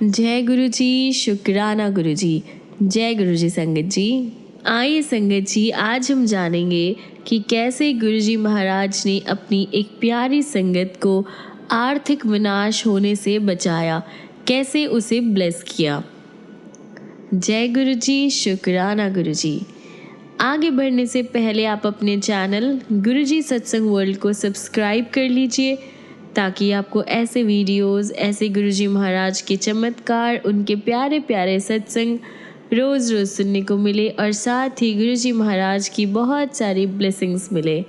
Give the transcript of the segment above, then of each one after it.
जय गुरु जी, शुक्राना गुरु जी। जय गुरु जी संगत जी। आइए संगत जी, आज हम जानेंगे कि कैसे गुरु जी महाराज ने अपनी एक प्यारी संगत को आर्थिक विनाश होने से बचाया, कैसे उसे ब्लेस किया। जय गुरु जी, शुक्राना गुरु जी। आगे बढ़ने से पहले आप अपने चैनल गुरु जी सत्संग वर्ल्ड को सब्सक्राइब कर लीजिए, ताकि आपको ऐसे वीडियोस, ऐसे गुरुजी महाराज के चमत्कार, उनके प्यारे प्यारे सत्संग रोज़ रोज़ सुनने को मिले और साथ ही गुरुजी महाराज की बहुत सारी ब्लेसिंग्स मिले।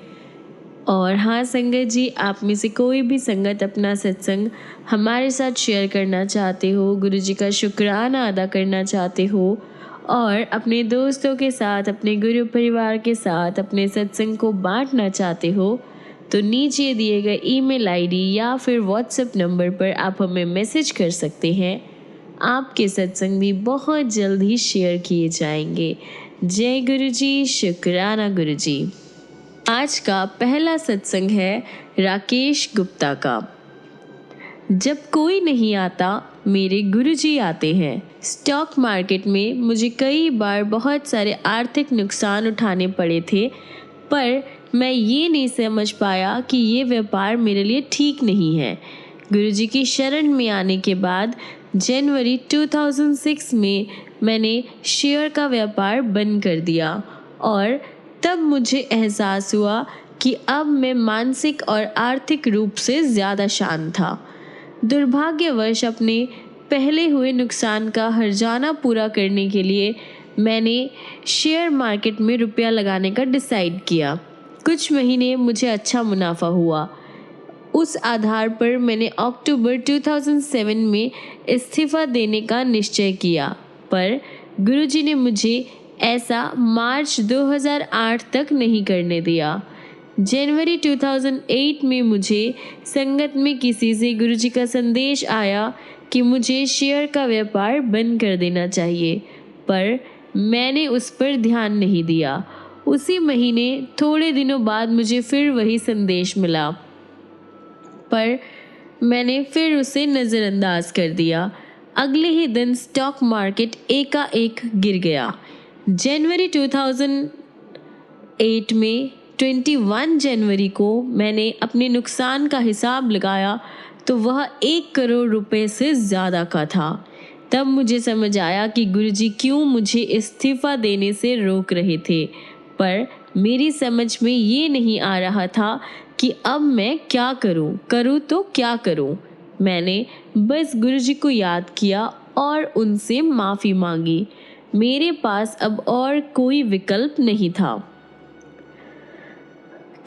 और हाँ संगत जी, आप में से कोई भी संगत अपना सत्संग हमारे साथ शेयर करना चाहते हो, गुरुजी का शुक्राना अदा करना चाहते हो और अपने दोस्तों के साथ, अपने गुरु परिवार के साथ अपने सत्संग को बांटना चाहते हो, तो नीचे दिए गए ईमेल आईडी या फिर व्हाट्सएप नंबर पर आप हमें मैसेज कर सकते हैं। आपके सत्संग भी बहुत जल्द ही शेयर किए जाएंगे। जय गुरु जी, शुक्राना गुरु जी। आज का पहला सत्संग है राकेश गुप्ता का। जब कोई नहीं आता, मेरे गुरुजी आते हैं। स्टॉक मार्केट में मुझे कई बार बहुत सारे आर्थिक नुकसान उठाने पड़े थे, पर मैं ये नहीं समझ पाया कि ये व्यापार मेरे लिए ठीक नहीं है। गुरुजी की शरण में आने के बाद जनवरी 2006 में मैंने शेयर का व्यापार बंद कर दिया और तब मुझे एहसास हुआ कि अब मैं मानसिक और आर्थिक रूप से ज़्यादा शांत था। दुर्भाग्यवश अपने पहले हुए नुकसान का हर्जाना पूरा करने के लिए मैंने शेयर मार्केट में रुपया लगाने का डिसाइड किया। कुछ महीने मुझे अच्छा मुनाफा हुआ। उस आधार पर मैंने अक्टूबर 2007 में इस्तीफ़ा देने का निश्चय किया, पर गुरुजी ने मुझे ऐसा मार्च 2008 तक नहीं करने दिया। जनवरी 2008 में मुझे संगत में किसी से गुरुजी का संदेश आया कि मुझे शेयर का व्यापार बंद कर देना चाहिए, पर मैंने उस पर ध्यान नहीं दिया। उसी महीने थोड़े दिनों बाद मुझे फिर वही संदेश मिला, पर मैंने फिर उसे नज़रअंदाज कर दिया। अगले ही दिन स्टॉक मार्केट एकाएक गिर गया। जनवरी 2008 में 21 जनवरी को मैंने अपने नुकसान का हिसाब लगाया तो वह 1 करोड़ रुपए से ज़्यादा का था। तब मुझे समझ आया कि गुरुजी क्यों मुझे इस्तीफ़ा देने से रोक रहे थे, पर मेरी समझ में ये नहीं आ रहा था कि अब मैं क्या करूं तो क्या करूं। मैंने बस गुरुजी को याद किया और उनसे माफ़ी मांगी। मेरे पास अब और कोई विकल्प नहीं था,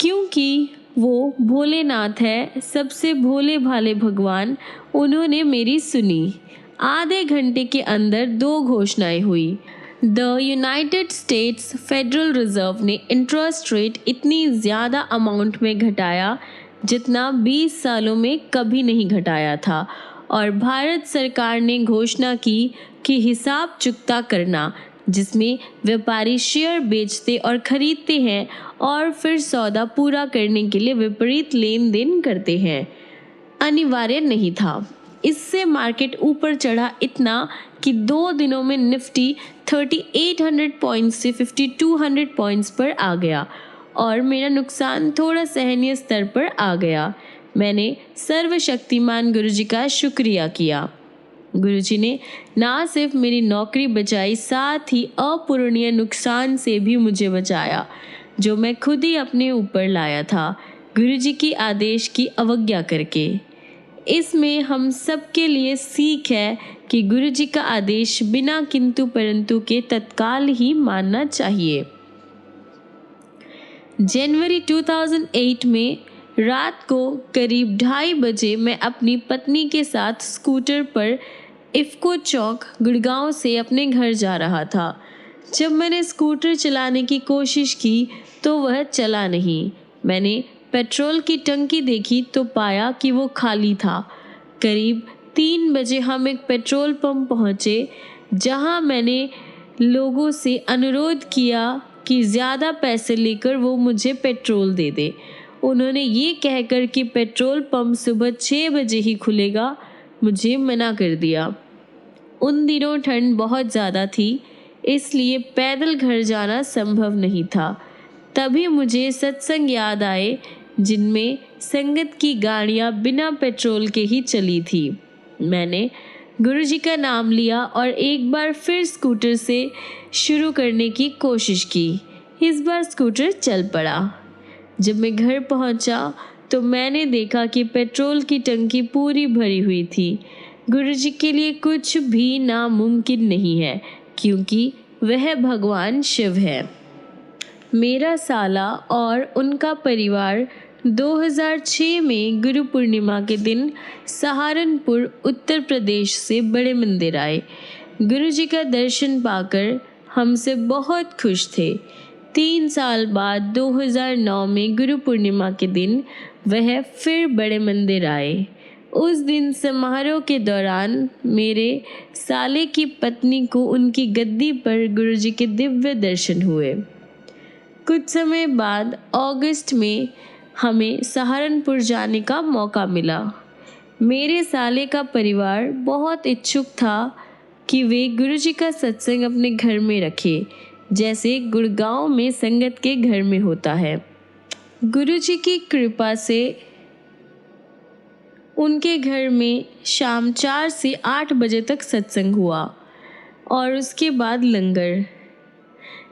क्योंकि वो भोलेनाथ है, सबसे भोले भाले भगवान। उन्होंने मेरी सुनी। आधे घंटे के अंदर 2 घोषणाएं हुई। The United states federal reserve ने इंटरेस्ट रेट इतनी ज़्यादा अमाउंट में घटाया जितना 20 सालों में कभी नहीं घटाया था, और भारत सरकार ने घोषणा की कि हिसाब चुकता करना, जिसमें व्यापारी शेयर बेचते और खरीदते हैं और फिर सौदा पूरा करने के लिए विपरीत लेन देन करते हैं, अनिवार्य नहीं था। इससे मार्केट ऊपर चढ़ा इतना कि 2 दिनों में निफ्टी 3800 पॉइंट्स से 5200 पॉइंट्स पर आ गया और मेरा नुकसान थोड़ा सहनीय स्तर पर आ गया। मैंने सर्वशक्तिमान गुरुजी का शुक्रिया किया। गुरुजी ने ना सिर्फ मेरी नौकरी बचाई, साथ ही अपूरणीय नुकसान से भी मुझे बचाया, जो मैं खुद ही अपने ऊपर लाया था, गुरुजी की आदेश की अवज्ञा करके। इसमें हम सबके लिए सीख है कि गुरुजी का आदेश बिना किंतु परंतु के तत्काल ही मानना चाहिए। जनवरी 2008 में रात को करीब 2:30 बजे मैं अपनी पत्नी के साथ स्कूटर पर इफ़को चौक, गुड़गांव से अपने घर जा रहा था। जब मैंने स्कूटर चलाने की कोशिश की तो वह चला नहीं। मैंने पेट्रोल की टंकी देखी तो पाया कि वो खाली था। करीब 3 बजे हम एक पेट्रोल पंप पहुँचे, जहाँ मैंने लोगों से अनुरोध किया कि ज़्यादा पैसे लेकर वो मुझे पेट्रोल दे दे। उन्होंने ये कहकर कि पेट्रोल पंप सुबह 6 बजे ही खुलेगा, मुझे मना कर दिया। उन दिनों ठंड बहुत ज़्यादा थी, इसलिए पैदल घर जाना संभव नहीं था। तभी मुझे सत्संग याद आए जिनमें संगत की गाड़ियाँ बिना पेट्रोल के ही चली थी। मैंने गुरुजी का नाम लिया और एक बार फिर स्कूटर से शुरू करने की कोशिश की। इस बार स्कूटर चल पड़ा। जब मैं घर पहुंचा तो मैंने देखा कि पेट्रोल की टंकी पूरी भरी हुई थी। गुरुजी के लिए कुछ भी नामुमकिन नहीं है, क्योंकि वह भगवान शिव है। मेरा साला और उनका परिवार 2006 में गुरु पूर्णिमा के दिन सहारनपुर उत्तर प्रदेश से बड़े मंदिर आए। गुरुजी का दर्शन पाकर हमसे बहुत खुश थे। 3 साल बाद 2009 में गुरु पूर्णिमा के दिन वह फिर बड़े मंदिर आए। उस दिन समारोह के दौरान मेरे साले की पत्नी को उनकी गद्दी पर गुरुजी के दिव्य दर्शन हुए। कुछ समय बाद अगस्त में हमें सहारनपुर जाने का मौका मिला। मेरे साले का परिवार बहुत इच्छुक था कि वे गुरुजी का सत्संग अपने घर में रखें, जैसे गुड़गांव में संगत के घर में होता है। गुरुजी की कृपा से उनके घर में शाम 4 से 8 बजे तक सत्संग हुआ और उसके बाद लंगर।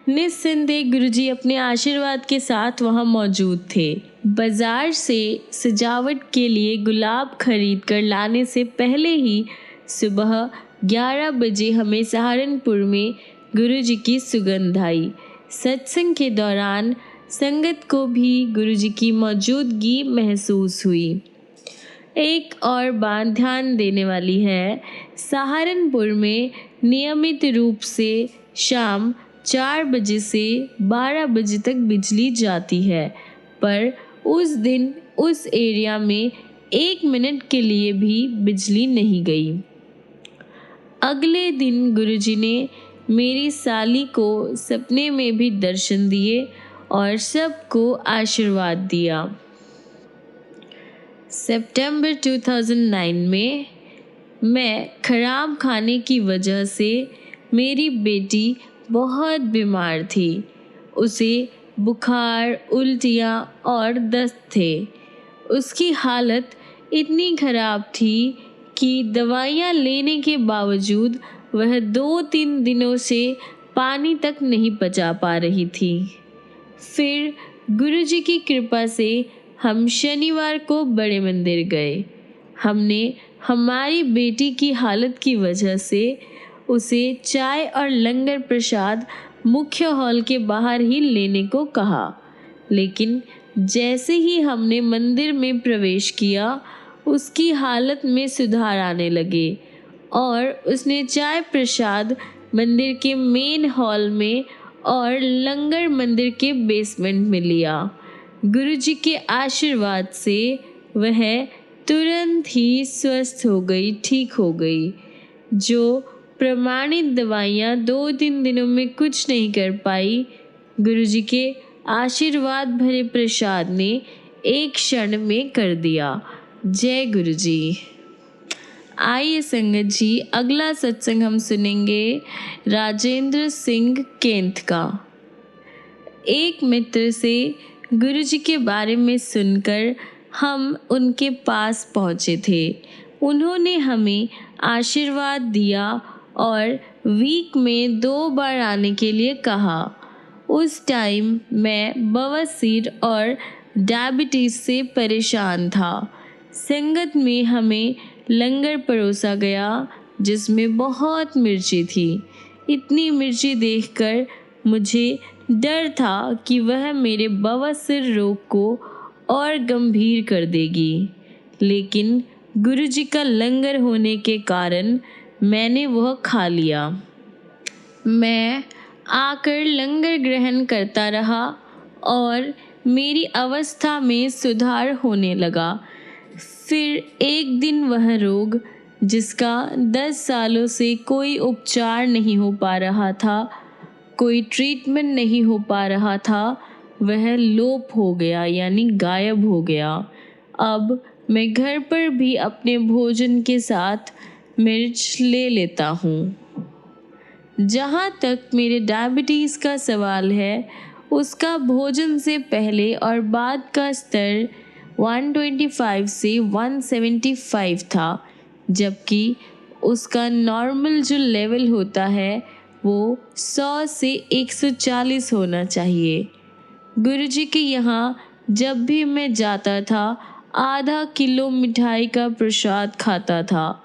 निस्संदेह गुरुजी अपने आशीर्वाद के साथ वहाँ मौजूद थे। बाजार से सजावट के लिए गुलाब खरीद कर लाने से पहले ही सुबह 11 बजे हमें सहारनपुर में गुरुजी की सुगंध आई। सत्संग के दौरान संगत को भी गुरुजी की मौजूदगी महसूस हुई। एक और बात ध्यान देने वाली है, सहारनपुर में नियमित रूप से शाम 4 बजे से 12 बजे तक बिजली जाती है, पर उस दिन उस एरिया में 1 मिनट के लिए भी बिजली नहीं गई। अगले दिन गुरुजी ने मेरी साली को सपने में भी दर्शन दिए और सबको आशीर्वाद दिया। सितंबर 2009 में मैं खराब खाने की वजह से मेरी बेटी बहुत बीमार थी। उसे बुखार, उल्टियाँ और दस्त थे। उसकी हालत इतनी ख़राब थी कि दवाइयाँ लेने के बावजूद वह 2-3 दिनों से पानी तक नहीं पचा पा रही थी। फिर गुरुजी की कृपा से हम शनिवार को बड़े मंदिर गए। हमने हमारी बेटी की हालत की वजह से उसे चाय और लंगर प्रसाद मुख्य हॉल के बाहर ही लेने को कहा, लेकिन जैसे ही हमने मंदिर में प्रवेश किया उसकी हालत में सुधार आने लगे और उसने चाय प्रसाद मंदिर के मेन हॉल में और लंगर मंदिर के बेसमेंट में लिया। गुरुजी के आशीर्वाद से वह तुरंत ही स्वस्थ हो गई, ठीक हो गई। जो प्रमाणित दवाइयाँ 2-3 दिनों में कुछ नहीं कर पाई, गुरुजी के आशीर्वाद भरे प्रसाद ने एक क्षण में कर दिया। जय गुरुजी। आइए संगत जी, अगला सत्संग हम सुनेंगे राजेंद्र सिंह केंत का। एक मित्र से गुरुजी के बारे में सुनकर हम उनके पास पहुँचे थे। उन्होंने हमें आशीर्वाद दिया और वीक में 2 बार आने के लिए कहा। उस टाइम मैं बवासीर और डायबिटीज़ से परेशान था। संगत में हमें लंगर परोसा गया जिसमें बहुत मिर्ची थी। इतनी मिर्ची देखकर मुझे डर था कि वह मेरे बवासीर रोग को और गंभीर कर देगी, लेकिन गुरुजी का लंगर होने के कारण मैंने वह खा लिया। मैं आकर लंगर ग्रहण करता रहा और मेरी अवस्था में सुधार होने लगा। फिर एक दिन वह रोग, जिसका 10 सालों से कोई उपचार नहीं हो पा रहा था, कोई ट्रीटमेंट नहीं हो पा रहा था, वह लोप हो गया, यानी गायब हो गया। अब मैं घर पर भी अपने भोजन के साथ मिर्च ले लेता हूँ। जहाँ तक मेरे डायबिटीज़ का सवाल है, उसका भोजन से पहले और बाद का स्तर 125 से 175 था, जबकि उसका नॉर्मल जो लेवल होता है वो 100 से 140 होना चाहिए। गुरुजी के यहाँ जब भी मैं जाता था, आधा किलो मिठाई का प्रसाद खाता था।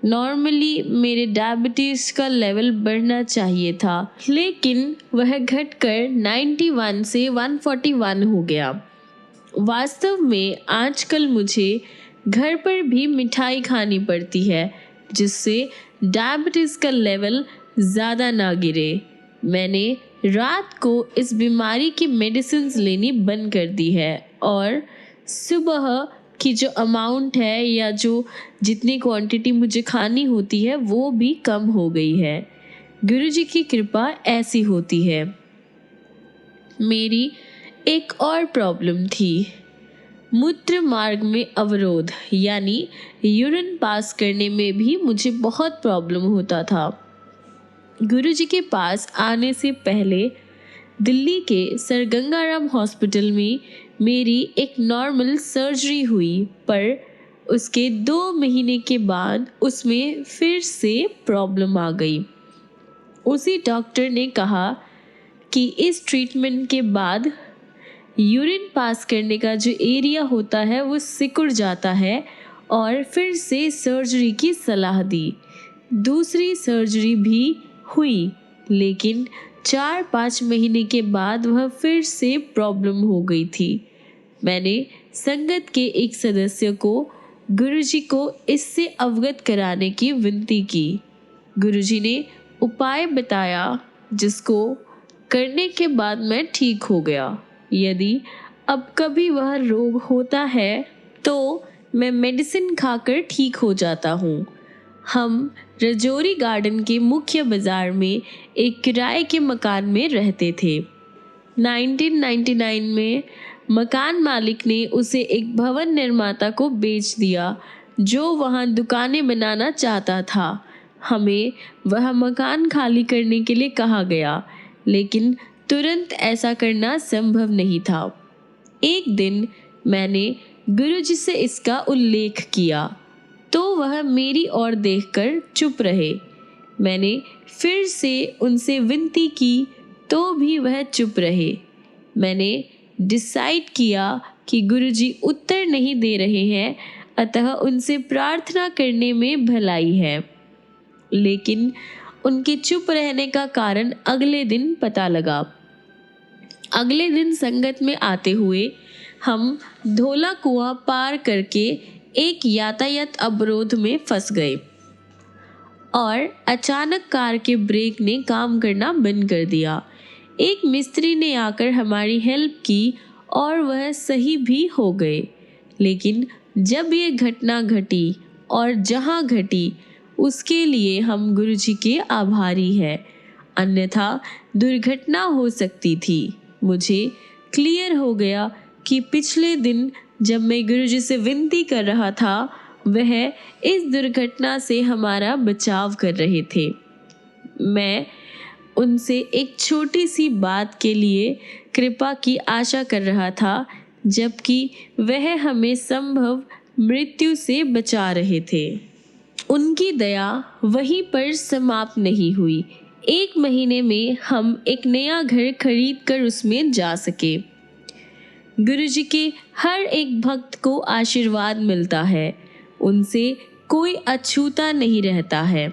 नॉर्मली मेरे डायबिटीज़ का लेवल बढ़ना चाहिए था, लेकिन वह घटकर 91 से 141 हो गया। वास्तव में आजकल मुझे घर पर भी मिठाई खानी पड़ती है, जिससे डायबिटीज़ का लेवल ज़्यादा ना गिरे। मैंने रात को इस बीमारी की मेडिसिन्स लेनी बंद कर दी है और सुबह की जो अमाउंट है या जो जितनी क्वांटिटी मुझे खानी होती है वो भी कम हो गई है। गुरुजी की कृपा ऐसी होती है। मेरी एक और प्रॉब्लम थी, मूत्र मार्ग में अवरोध, यानी यूरिन पास करने में भी मुझे बहुत प्रॉब्लम होता था। गुरुजी के पास आने से पहले दिल्ली के सर गंगाराम हॉस्पिटल में मेरी एक नॉर्मल सर्जरी हुई, पर उसके 2 महीने के बाद उसमें फिर से प्रॉब्लम आ गई। उसी डॉक्टर ने कहा कि इस ट्रीटमेंट के बाद यूरिन पास करने का जो एरिया होता है वो सिकुड़ जाता है और फिर से सर्जरी की सलाह दी। दूसरी सर्जरी भी हुई, लेकिन 4-5 महीने के बाद वह फिर से प्रॉब्लम हो गई थी। मैंने संगत के एक सदस्य को गुरुजी को इससे अवगत कराने की विनती की। गुरुजी ने उपाय बताया, जिसको करने के बाद मैं ठीक हो गया। यदि अब कभी वह रोग होता है तो मैं मेडिसिन खाकर ठीक हो जाता हूँ। हम रजौरी गार्डन के मुख्य बाजार में एक किराए के मकान में रहते थे। 1999 में मकान मालिक ने उसे एक भवन निर्माता को बेच दिया, जो वहां दुकानें बनाना चाहता था। हमें वह मकान खाली करने के लिए कहा गया, लेकिन तुरंत ऐसा करना संभव नहीं था। एक दिन मैंने गुरुजी से इसका उल्लेख किया, तो वह मेरी ओर देखकर चुप रहे। मैंने फिर से उनसे विनती की, तो भी वह चुप रहे। मैंने डिसाइड किया कि गुरुजी उत्तर नहीं दे रहे हैं, अतः उनसे प्रार्थना करने में भलाई है। लेकिन उनके चुप रहने का कारण अगले दिन पता लगा। अगले दिन संगत में आते हुए हम धोला कुआं पार करके एक यातायात अवरोध में फंस गए और अचानक कार के ब्रेक ने काम करना बंद कर दिया। एक मिस्त्री ने आकर हमारी हेल्प की और वह सही भी हो गए। लेकिन जब ये घटना घटी और जहाँ घटी, उसके लिए हम गुरुजी के आभारी हैं, अन्यथा दुर्घटना हो सकती थी। मुझे क्लियर हो गया कि पिछले दिन जब मैं गुरुजी से विनती कर रहा था, वह इस दुर्घटना से हमारा बचाव कर रहे थे। मैं उनसे एक छोटी सी बात के लिए कृपा की आशा कर रहा था, जबकि वह हमें संभव मृत्यु से बचा रहे थे। उनकी दया वहीं पर समाप्त नहीं हुई। 1 महीने में हम एक नया घर खरीद कर उसमें जा सके। गुरुजी के हर एक भक्त को आशीर्वाद मिलता है, उनसे कोई अछूता नहीं रहता है।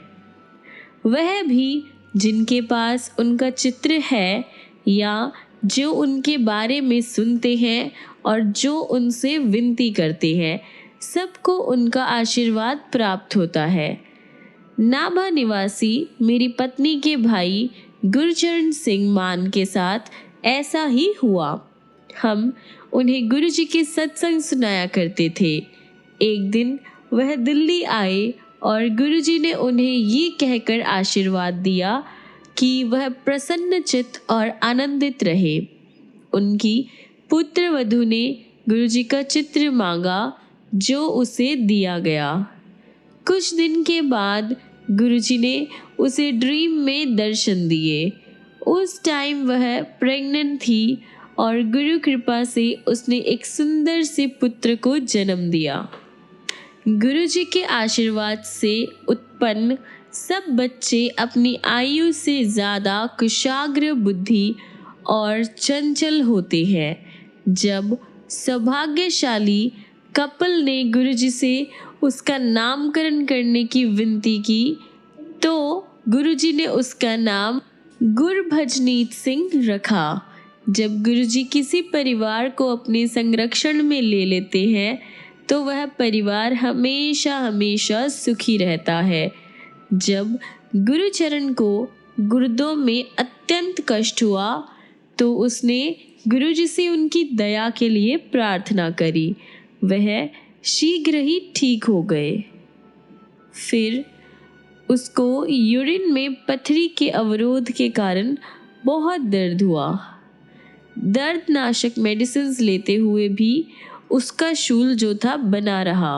वह भी जिनके पास उनका चित्र है या जो उनके बारे में सुनते हैं और जो उनसे विनती करते हैं, सबको उनका आशीर्वाद प्राप्त होता है। नाभा निवासी मेरी पत्नी के भाई गुरचरण सिंह मान के साथ ऐसा ही हुआ। हम उन्हें गुरुजी के सत्संग सुनाया करते थे। एक दिन वह दिल्ली आए और गुरुजी ने उन्हें ये कहकर आशीर्वाद दिया कि वह प्रसन्नचित्त और आनंदित रहे। उनकी पुत्र वधू ने गुरुजी का चित्र मांगा, जो उसे दिया गया। कुछ दिन के बाद गुरुजी ने उसे ड्रीम में दर्शन दिए। उस टाइम वह प्रेग्नेंट थी और गुरु कृपा से उसने एक सुंदर से पुत्र को जन्म दिया। गुरुजी के आशीर्वाद से उत्पन्न सब बच्चे अपनी आयु से ज़्यादा कुशाग्र बुद्धि और चंचल होते हैं। जब सौभाग्यशाली कपल ने गुरुजी से उसका नामकरण करने की विनती की तो गुरुजी ने उसका नाम गुरभजनीत सिंह रखा। जब गुरुजी किसी परिवार को अपने संरक्षण में ले लेते हैं तो वह परिवार हमेशा हमेशा सुखी रहता है। जब गुरुचरण को गुर्दों में अत्यंत कष्ट हुआ तो उसने गुरुजी से उनकी दया के लिए प्रार्थना करी। वह शीघ्र ही ठीक हो गए। फिर उसको यूरिन में पथरी के अवरोध के कारण बहुत दर्द हुआ। दर्दनाशक मेडिसिन लेते हुए भी उसका शूल जो था बना रहा।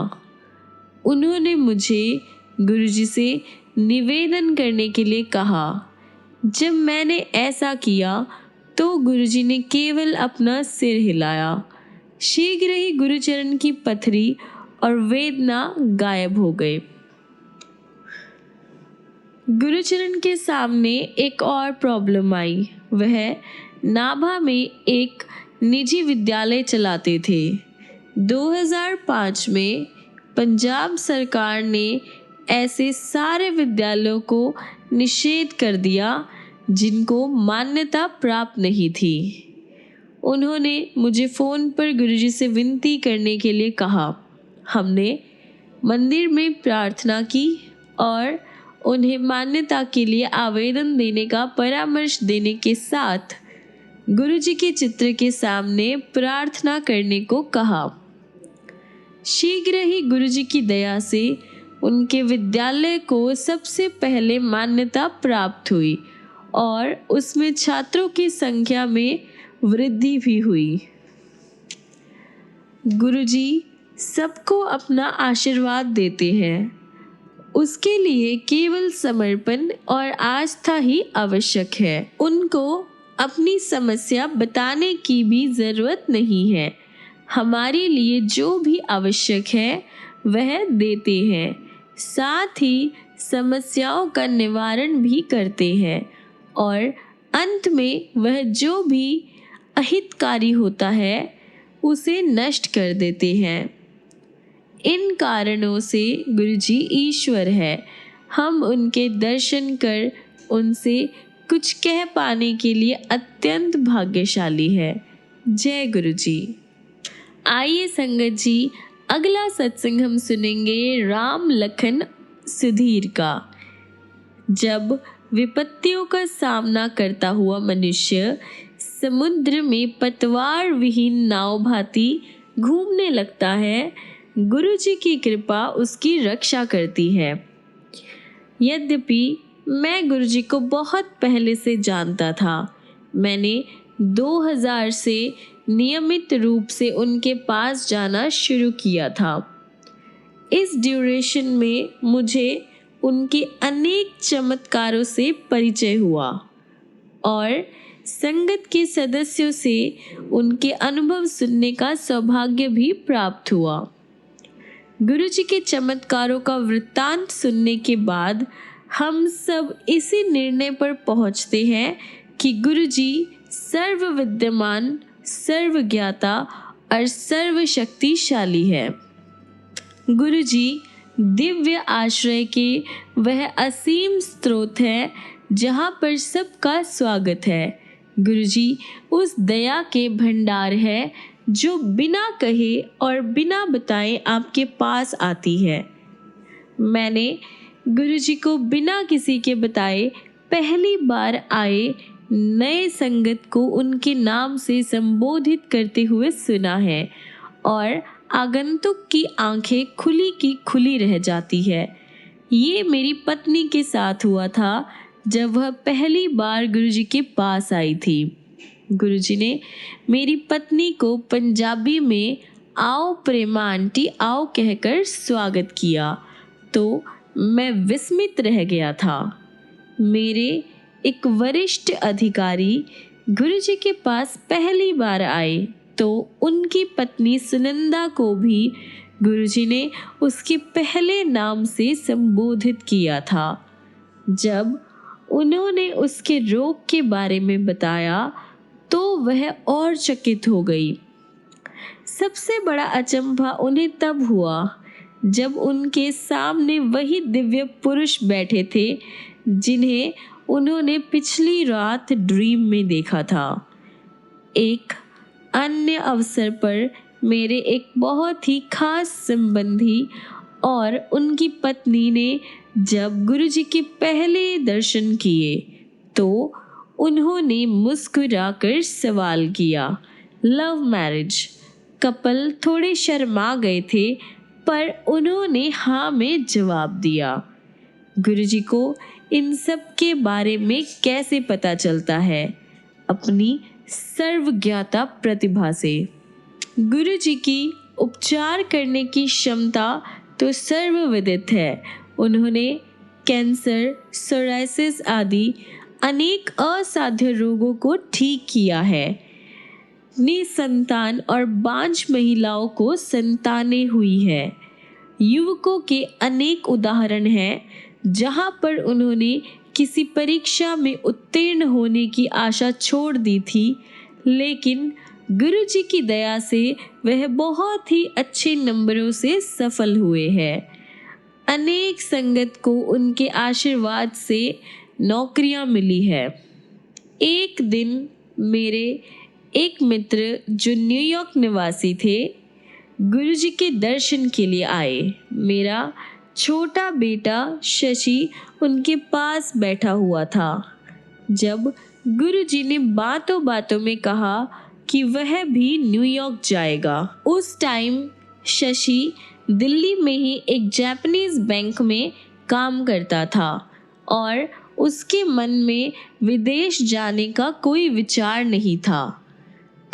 उन्होंने मुझे गुरुजी से निवेदन करने के लिए कहा। जब मैंने ऐसा किया तो गुरुजी ने केवल अपना सिर हिलाया। शीघ्र ही गुरुचरण की पथरी और वेदना गायब हो गए। गुरुचरण के सामने एक और प्रॉब्लम आई। वह नाभा में एक निजी विद्यालय चलाते थे। 2005 में पंजाब सरकार ने ऐसे सारे विद्यालयों को निषेध कर दिया जिनको मान्यता प्राप्त नहीं थी। उन्होंने मुझे फ़ोन पर गुरुजी से विनती करने के लिए कहा। हमने मंदिर में प्रार्थना की और उन्हें मान्यता के लिए आवेदन देने का परामर्श देने के साथ गुरुजी के चित्र के सामने प्रार्थना करने को कहा। शीघ्र ही गुरुजी की दया से उनके विद्यालय को सबसे पहले मान्यता प्राप्त हुई और उसमें छात्रों की संख्या में वृद्धि भी हुई। गुरुजी सबको अपना आशीर्वाद देते हैं। उसके लिए केवल समर्पण और आस्था ही आवश्यक है। उनको अपनी समस्या बताने की भी ज़रूरत नहीं है। हमारे लिए जो भी आवश्यक है वह देते हैं। साथ ही समस्याओं का निवारण भी करते हैं और अंत में वह जो भी अहितकारी होता है उसे नष्ट कर देते हैं। इन कारणों से गुरुजी ईश्वर है। हम उनके दर्शन कर उनसे कुछ कह पाने के लिए अत्यंत भाग्यशाली है। जय गुरुजी। आइए संगत जी, अगला सत्संग हम सुनेंगे राम लखन सुधीर का। जब विपत्तियों का सामना करता हुआ मनुष्य समुद्र में पतवार विहीन नाव भांति घूमने लगता है, गुरुजी की कृपा उसकी रक्षा करती है। यद्यपि मैं गुरुजी को बहुत पहले से जानता था। मैंने 2000 से नियमित रूप से उनके पास जाना शुरू किया था। इस ड्यूरेशन में मुझे उनके अनेक चमत्कारों से परिचय हुआ और संगत के सदस्यों से उनके अनुभव सुनने का सौभाग्य भी प्राप्त हुआ। गुरुजी के चमत्कारों का वृत्तांत सुनने के बाद हम सब इसी निर्णय पर पहुंचते हैं कि गुरुजी सर्वविद्यमान, सर्वज्ञाता और सर्वशक्तिशाली है। गुरुजी दिव्य आश्रय के वह असीम स्रोत है जहाँ पर सबका स्वागत है। गुरुजी उस दया के भंडार है जो बिना कहे और बिना बताए आपके पास आती है। मैंने गुरुजी को बिना किसी के बताए पहली बार आए नए संगत को उनके नाम से संबोधित करते हुए सुना है और आगंतुक की आंखें खुली की खुली रह जाती है। ये मेरी पत्नी के साथ हुआ था जब वह पहली बार गुरुजी के पास आई थी। गुरुजी ने मेरी पत्नी को पंजाबी में आओ प्रेमा आंटी आओ कहकर स्वागत किया तो मैं विस्मित रह गया था। मेरे एक वरिष्ठ अधिकारी गुरुजी के पास पहली बार आए तो उनकी पत्नी सुनंदा को भी गुरुजी ने उसके पहले नाम से संबोधित किया था। जब उन्होंने उसके रोग के बारे में बताया तो वह और चकित हो गई। सबसे बड़ा अचंभा उन्हें तब हुआ जब उनके सामने वही दिव्य पुरुष बैठे थे जिन्हें उन्होंने पिछली रात ड्रीम में देखा था। एक अन्य अवसर पर मेरे एक बहुत ही खास संबंधी और उनकी पत्नी ने जब गुरुजी के पहले दर्शन किए तो उन्होंने मुस्कुराकर सवाल किया, लव मैरिज? कपल थोड़े शर्मा गए थे पर उन्होंने हाँ में जवाब दिया। गुरुजी को इन सब के बारे में कैसे पता चलता है? अपनी सर्वज्ञता प्रतिभा से। गुरुजी की उपचार करने की क्षमता तो सर्वविदित है। उन्होंने कैंसर, सोराइसिस आदि अनेक असाध्य रोगों को ठीक किया है। निसंतान और बांझ महिलाओं को संतानें हुई है। युवकों के अनेक उदाहरण हैं जहां पर उन्होंने किसी परीक्षा में उत्तीर्ण होने की आशा छोड़ दी थी, लेकिन गुरुजी की दया से वह बहुत ही अच्छे नंबरों से सफल हुए हैं। अनेक संगत को उनके आशीर्वाद से नौकरियां मिली है। एक दिन मेरे एक मित्र जो न्यूयॉर्क निवासी थे गुरुजी के दर्शन के लिए आए। मेरा छोटा बेटा शशि उनके पास बैठा हुआ था। जब गुरुजी ने बातों बातों में कहा कि वह भी न्यूयॉर्क जाएगा। उस टाइम शशि दिल्ली में ही एक जापानीज बैंक में काम करता था और उसके मन में विदेश जाने का कोई विचार नहीं था।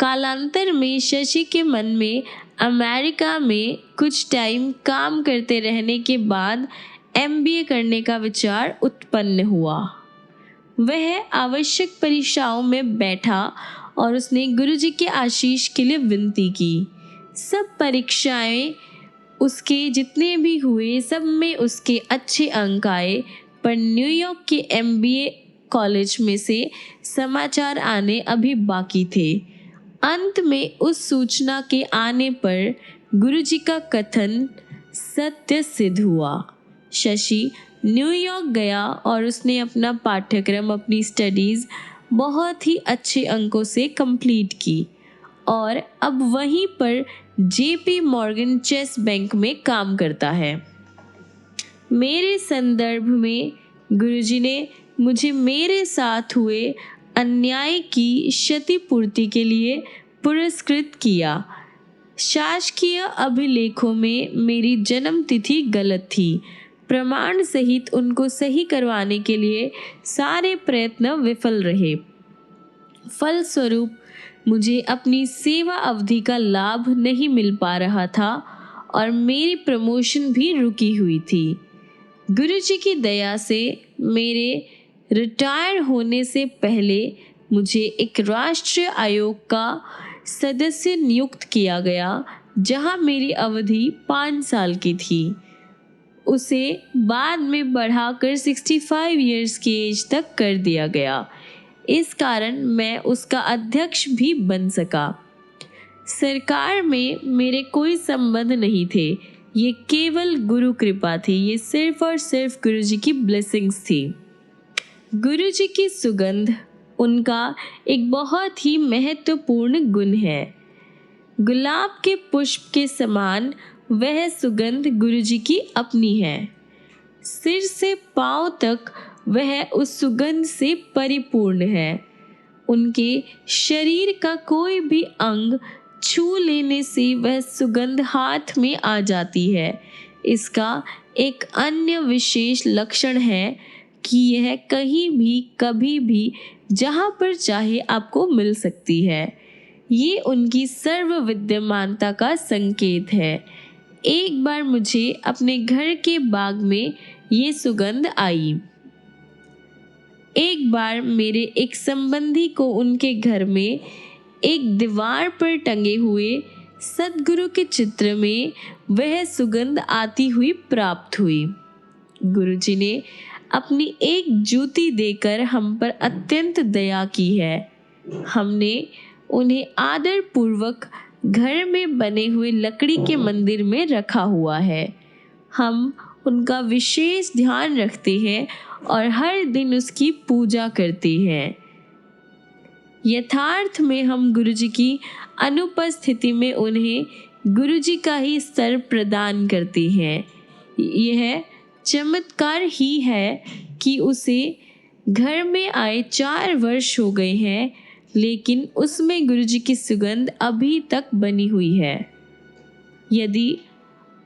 कालांतर में शशि के मन में अमेरिका में कुछ टाइम काम करते रहने के बाद एमबीए करने का विचार उत्पन्न हुआ। वह आवश्यक परीक्षाओं में बैठा और उसने गुरुजी के आशीष के लिए विनती की। सब परीक्षाएं उसके जितने भी हुए सब में उसके अच्छे अंक आए, पर न्यूयॉर्क के एमबीए कॉलेज में से समाचार आने अभी बाकी थे। अंत में उस सूचना के आने पर गुरुजी का कथन सत्य सिद्ध हुआ। शशि न्यूयॉर्क गया और उसने अपना पाठ्यक्रम, अपनी स्टडीज़ बहुत ही अच्छे अंकों से कंप्लीट की और अब वहीं पर जेपी मॉर्गन चेस बैंक में काम करता है। मेरे संदर्भ में गुरुजी ने मुझे मेरे साथ हुए अन्याय की क्षतिपूर्ति के लिए पुरस्कृत किया। शासकीय अभिलेखों में मेरी जन्म तिथि गलत थी। प्रमाण सहित उनको सही करवाने के लिए सारे प्रयत्न विफल रहे। फलस्वरूप मुझे अपनी सेवा अवधि का लाभ नहीं मिल पा रहा था और मेरी प्रमोशन भी रुकी हुई थी। गुरुजी की दया से मेरे रिटायर होने से पहले मुझे एक राष्ट्रीय आयोग का सदस्य नियुक्त किया गया जहां मेरी अवधि 5 साल की थी। उसे बाद में बढ़ाकर 65 इयर्स की एज तक कर दिया गया। इस कारण मैं उसका अध्यक्ष भी बन सका। सरकार में मेरे कोई संबंध नहीं थे, ये केवल गुरु कृपा थी। ये सिर्फ और सिर्फ गुरुजी की ब्लेसिंग्स थी। गुरुजी की सुगंध उनका एक बहुत ही महत्वपूर्ण गुण है। गुलाब के पुष्प के समान वह सुगंध गुरुजी की अपनी है। सिर से पांव तक वह उस सुगंध से परिपूर्ण है। उनके शरीर का कोई भी अंग छू लेने से वह सुगंध हाथ में आ जाती है। इसका एक अन्य विशेष लक्षण है कि यह कहीं भी कभी भी जहाँ पर चाहे आपको मिल सकती है। ये उनकी सर्व विद्यमानता का संकेत है। एक बार मुझे अपने घर के बाग में ये सुगंध आई। एक बार मेरे एक संबंधी को उनके घर में एक दीवार पर टंगे हुए सद्गुरु के चित्र में वह सुगंध आती हुई प्राप्त हुई। गुरुजी ने अपनी एक जूती देकर हम पर अत्यंत दया की है। हमने उन्हें आदर पूर्वक घर में बने हुए लकड़ी के मंदिर में रखा हुआ है। हम उनका विशेष ध्यान रखते हैं और हर दिन उसकी पूजा करते हैं। यथार्थ में हम गुरुजी की अनुपस्थिति में उन्हें गुरुजी का ही स्तर प्रदान करते हैं। यह चमत्कार ही है कि उसे घर में आए 4 वर्ष हो गए हैं, लेकिन उसमें गुरुजी की सुगंध अभी तक बनी हुई है। यदि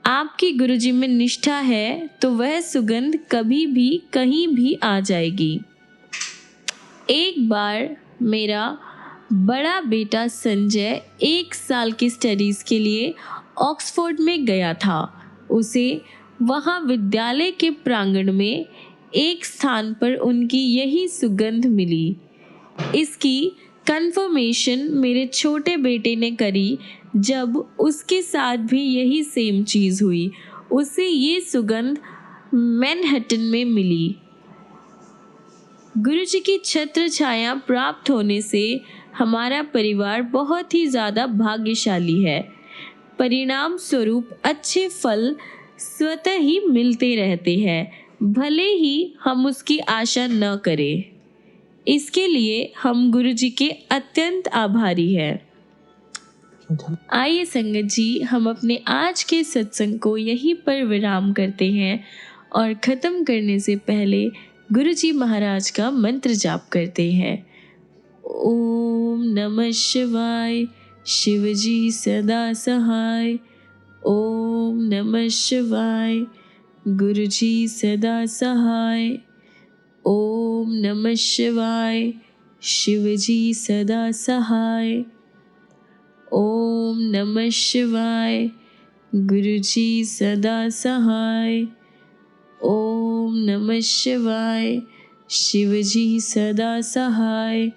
आपकी गुरुजी में निष्ठा है तो वह सुगंध कभी भी कहीं भी आ जाएगी। एक बार मेरा बड़ा बेटा संजय 1 साल की स्टडीज़ के लिए ऑक्सफोर्ड में गया था। उसे वहाँ विद्यालय के प्रांगण में एक स्थान पर उनकी यही सुगंध मिली। इसकी कंफर्मेशन मेरे छोटे बेटे ने करी जब उसके साथ भी यही सेम चीज़ हुई। उसे ये सुगंध मैनहट्टन में मिली। गुरुजी की छत्र छाया प्राप्त होने से हमारा परिवार बहुत ही ज़्यादा भाग्यशाली है। परिणाम स्वरूप अच्छे फल स्वतः ही मिलते रहते हैं, भले ही हम उसकी आशा न करें। इसके लिए हम गुरुजी के अत्यंत आभारी हैं। आइए संगत जी, हम अपने आज के सत्संग को यहीं पर विराम करते हैं और ख़त्म करने से पहले गुरुजी महाराज का मंत्र जाप करते हैं। ओम नमः शिवाय, शिवजी सदा सहाय। ओम नमः शिवाय, गुरुजी सदा सहाय। ओम नमः शिवाय, शिवजी सदा सहाय। ओम नमः शिवाय, गुरुजी सदा सहाय। ओम नमः शिवाय, शिवजी सदा सहाय।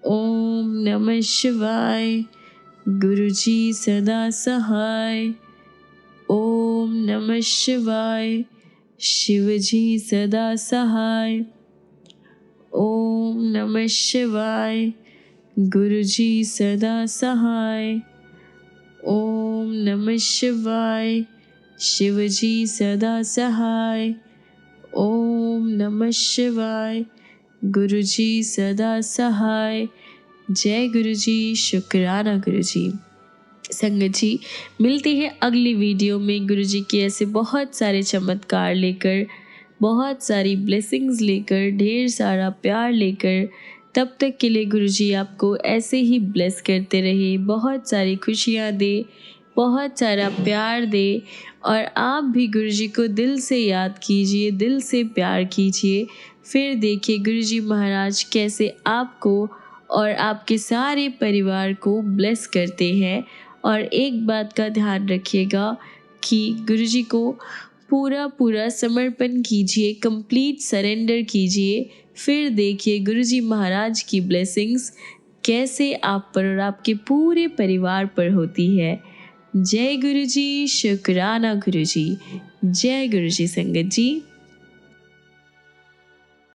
ओम नमः शिवाय, गुरुजी सदा सहाय। ओम नमः शिवाय, शिवजी सदा सहाय। ओम नमः शिवाय, गुरुजी सदा सहाय। ओम नमः शिवाय, शिवजी सदा सहाय। ओम नमः शिवाय, गुरुजी सदा सहाय। जय गुरुजी, शुक्राना गुरुजी। संगत जी, मिलते हैं अगली वीडियो में गुरुजी के ऐसे बहुत सारे चमत्कार लेकर, बहुत सारी ब्लेसिंग्स लेकर, ढेर सारा प्यार लेकर। तब तक के लिए गुरुजी आपको ऐसे ही ब्लेस करते रहे, बहुत सारी खुशियाँ दे, बहुत सारा प्यार दे और आप भी गुरुजी को दिल से याद कीजिए, दिल से प्यार कीजिए। फिर देखिए गुरुजी महाराज कैसे आपको और आपके सारे परिवार को ब्लेस करते हैं। और एक बात का ध्यान रखिएगा कि गुरुजी को पूरा समर्पण कीजिए, कंप्लीट सरेंडर कीजिए। फिर देखिए गुरुजी महाराज की ब्लेसिंग्स कैसे आप पर और आपके पूरे परिवार पर होती है। जय गुरुजी, शुक्राना गुरुजी। जय गुरुजी संगत जी।